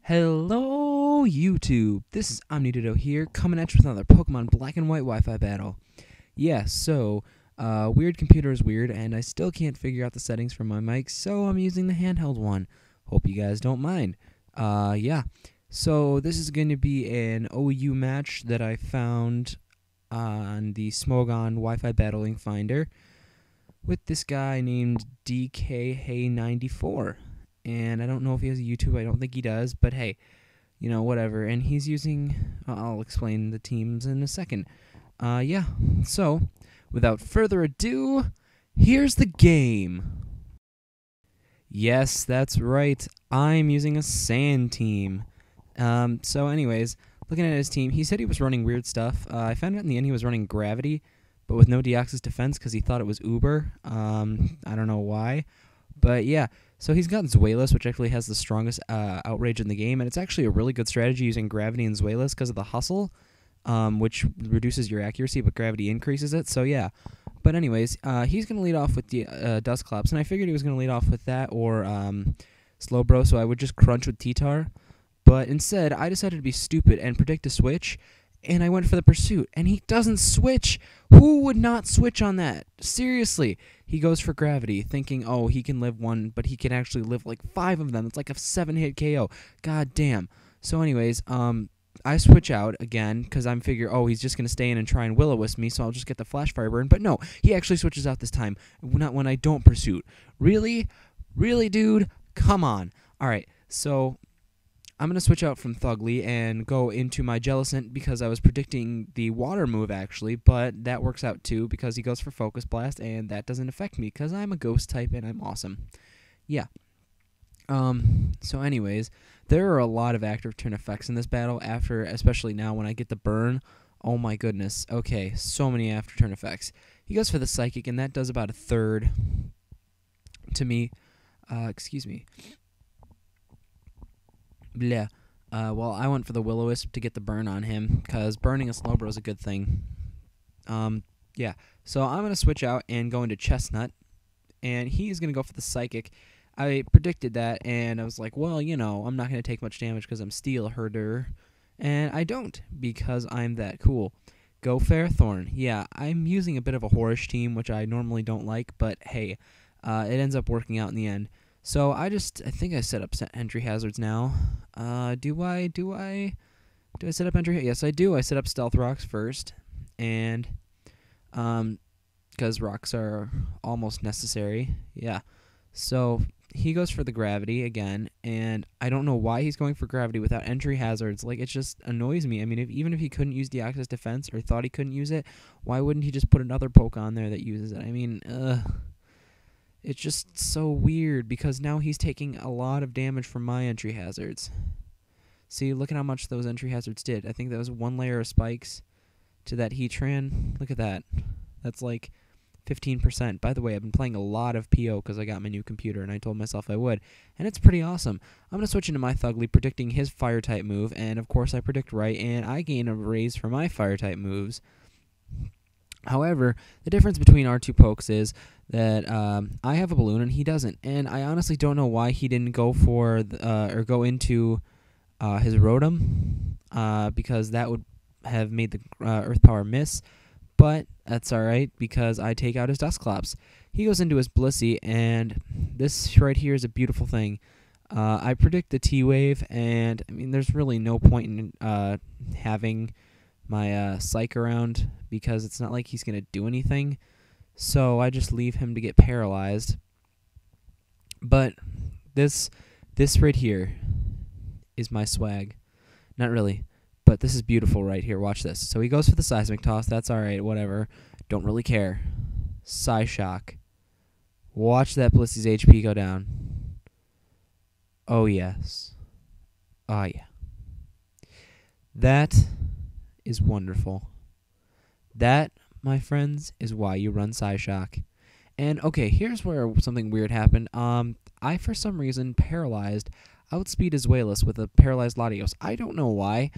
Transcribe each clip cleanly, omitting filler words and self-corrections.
Hello, YouTube. This is OmniDitto here, coming at you with another Pokemon Black and White Wi-Fi battle. Weird computer is weird, and I still can't figure out the settings for my mic, so I'm using the handheld one. Hope you guys don't mind. So this is going to be an OU match that I found on the Smogon Wi-Fi Battling Finder with this guy named DKHey94. And I don't know if he has a YouTube. I don't think he does. But hey, whatever. And he's using... I'll explain the teams in a second. So, without further ado, here's the game. Yes, that's right. I'm using a sand team. So anyways, looking at his team, he said he was running weird stuff. I found out in the end he was running Gravity, but with no Deoxys defense because he thought it was Uber. I don't know why. But yeah, so he's got Zweilous, which actually has the strongest outrage in the game, and it's actually a really good strategy using Gravity and Zweilous because of the Hustle, which reduces your accuracy, but Gravity increases it, so yeah. But anyways, he's going to lead off with the Dusclops, and I figured he was going to lead off with that or Slowbro, so I would just crunch with T-Tar. But instead, I decided to be stupid and predict a switch, and I went for the Pursuit, and he doesn't switch. Who would not switch on that? Seriously. He goes for Gravity, thinking, oh, he can live one, but he can actually live like 5 of them. It's like a 7-hit KO. God damn. So anyways, I switch out again, because I'm figure, oh, he's just going to stay in and try and Will-O-Wisp me, so I'll just get the Flash Fire Burn. But no, he actually switches out this time, not when I don't Pursuit. Really? Really, dude? Come on. Alright, so... I'm going to switch out from Thugly and go into my Jellicent because I was predicting the water move, actually, but that works out too because he goes for Focus Blast, and that doesn't affect me because I'm a Ghost type and I'm awesome. Yeah. So anyways, there are a lot of active turn effects in this battle, especially now when I get the burn. Oh my goodness. Okay, so many after turn effects. He goes for the Psychic, and that does about a third to me. Excuse me. Bleh. Well, I went for the Will-O-Wisp to get the burn on him, because burning a Slowbro is a good thing. Yeah. So I'm going to switch out and go into Chestnut, and he's going to go for the Psychic. I predicted that, and I was like, well, I'm not going to take much damage because I'm Steel Herder, and I don't, because I'm that cool. Go Fairthorn. Yeah, I'm using a bit of a Horish team, which I normally don't like, but hey, it ends up working out in the end. So I think I set up entry hazards now. Do I set up entry? Yes, I do. I set up Stealth Rocks first, and because rocks are almost necessary. Yeah. So he goes for the Gravity again, and I don't know why he's going for Gravity without entry hazards. Like, it just annoys me. I mean, even if he couldn't use Deoxys defense or thought he couldn't use it, why wouldn't he just put another poke on there that uses it? I mean, it's just so weird because now he's taking a lot of damage from my entry hazards. See, look at how much those entry hazards did. I think that was 1 layer of spikes to that Heatran. Look at that. That's like 15%. By the way, I've been playing a lot of PO because I got my new computer, and I told myself I would. And it's pretty awesome. I'm going to switch into my Thugly, predicting his Fire-type move, and of course I predict right, and I gain a raise for my Fire-type moves. However, the difference between our two pokes is that I have a balloon and he doesn't, and I honestly don't know why he didn't go for or go into his Rotom, because that would have made the Earth Power miss. But that's all right because I take out his Dusclops. He goes into his Blissey, and this right here is a beautiful thing. I predict the T-Wave, and I mean, there's really no point in having my Psych around because it's not like he's going to do anything. So I just leave him to get paralyzed. But this right here is my swag. Not really, but this is beautiful right here. Watch this. So he goes for the Seismic Toss. That's alright, whatever. Don't really care. Psyshock. Watch that Blissey's HP go down. Oh, yes. Oh, yeah. That is wonderful. That, my friends, is why you run Psyshock. And, okay, here's where something weird happened. I, for some reason, paralyzed Outspeed Zweilous with a paralyzed Latios. I don't know why.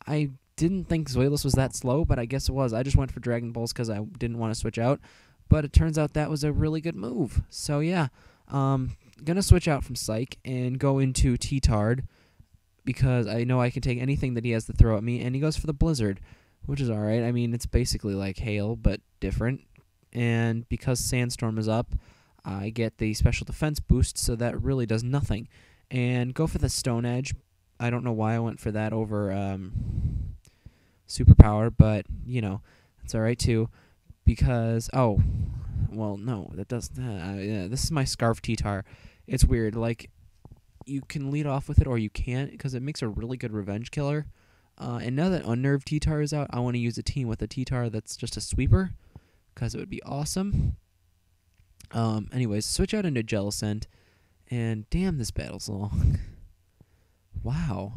I didn't think Zweilous was that slow, but I guess it was. I just went for Dragon Balls because I didn't want to switch out. But it turns out that was a really good move. So, yeah. Gonna switch out from Psych and go into T-Tard because I know I can take anything that he has to throw at me, and he goes for the blizzard, which is alright. I mean, it's basically like hail, but different. And because sandstorm is up, I get the special defense boost, so that really does nothing. And go for the stone edge. I don't know why I went for that over superpower, but, you know, it's alright too. Because, oh, well, no, that does, yeah, this is my Scarf T-Tar. It's weird, like, you can lead off with it or you can't, because it makes a really good revenge killer. And now that Unnerved T-Tar is out, I want to use a team with a T-Tar that's just a sweeper, because it would be awesome. Anyways, switch out into Jellicent, and damn, this battle's long. Wow,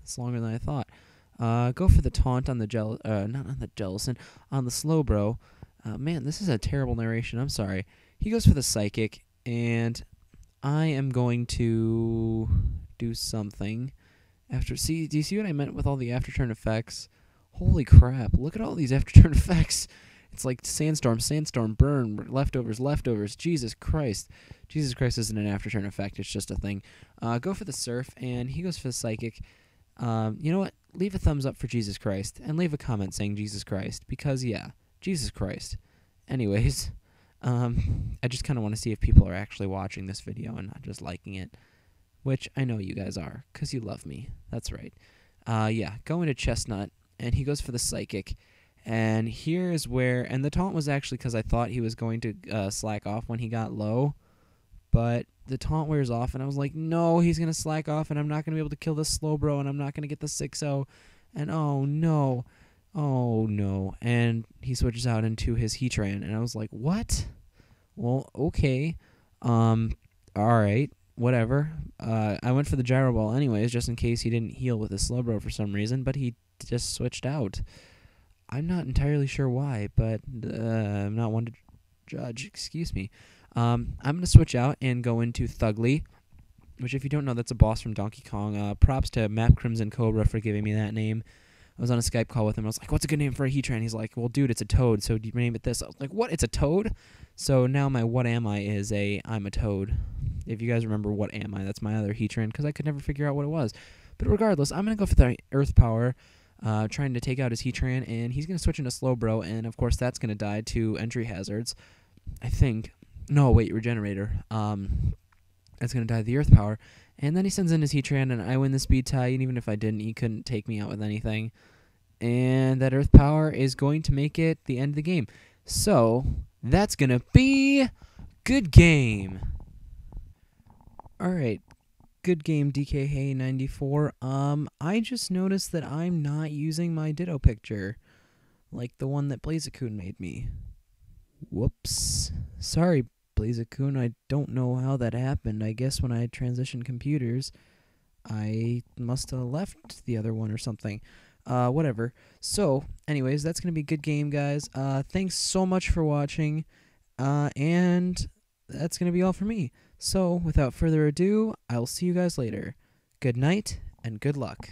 it's longer than I thought. Go for the taunt on the not on the Jellicent, on the Slowbro. Man, this is a terrible narration. I'm sorry. He goes for the Psychic, and I am going to do something. Do you see what I meant with all the after-turn effects? Holy crap, look at all these after-turn effects. It's like sandstorm, sandstorm, burn, leftovers, leftovers. Jesus Christ. Jesus Christ isn't an after-turn effect. It's just a thing. Go for the Surf, and he goes for the Psychic. You know what? Leave a thumbs up for Jesus Christ, and leave a comment saying Jesus Christ, because, yeah, Jesus Christ. Anyways, I just kind of want to see if people are actually watching this video and not just liking it, which I know you guys are, because you love me. That's right. Yeah, go into Chestnut, and he goes for the Psychic. And here's where, and the taunt was actually because I thought he was going to slack off when he got low, but the taunt wears off, and I was like, no, he's going to slack off, and I'm not going to be able to kill this Slowbro, and I'm not going to get the 6-0, and oh no, and he switches out into his Heatran, and I was like, what? Well, okay, alright, whatever. I went for the Gyro Ball anyways, just in case he didn't heal with his Slowbro for some reason, but he just switched out. I'm not entirely sure why, but I'm not one to judge. Excuse me. I'm going to switch out and go into Thugly, which if you don't know, that's a boss from Donkey Kong. Props to Map Crimson Cobra for giving me that name. I was on a Skype call with him. I was like, what's a good name for a Heatran? He's like, well, dude, it's a toad, so do you name it this? I was like, what? It's a toad? So now my what am I is I'm a toad. If you guys remember what am I, that's my other Heatran, because I could never figure out what it was. But regardless, I'm going to go for the Earth Power. Trying to take out his Heatran, and he's going to switch into Slowbro, and of course that's going to die to entry hazards, I think. No, wait, Regenerator. That's going to die to the Earth Power, and then he sends in his Heatran, and I win the speed tie, and even if I didn't, he couldn't take me out with anything. And that Earth Power is going to make it the end of the game. So, that's going to be good game. Alright. Good game, DKHey94. I just noticed that I'm not using my Ditto picture, like the one that Blazicoon made me. Whoops. Sorry, Blazicoon, I don't know how that happened. I guess when I transitioned computers, I must have left the other one or something. Whatever. So, anyways, that's going to be a good game, guys. Thanks so much for watching, and that's going to be all for me. So, without further ado, I'll see you guys later. Good night, and good luck.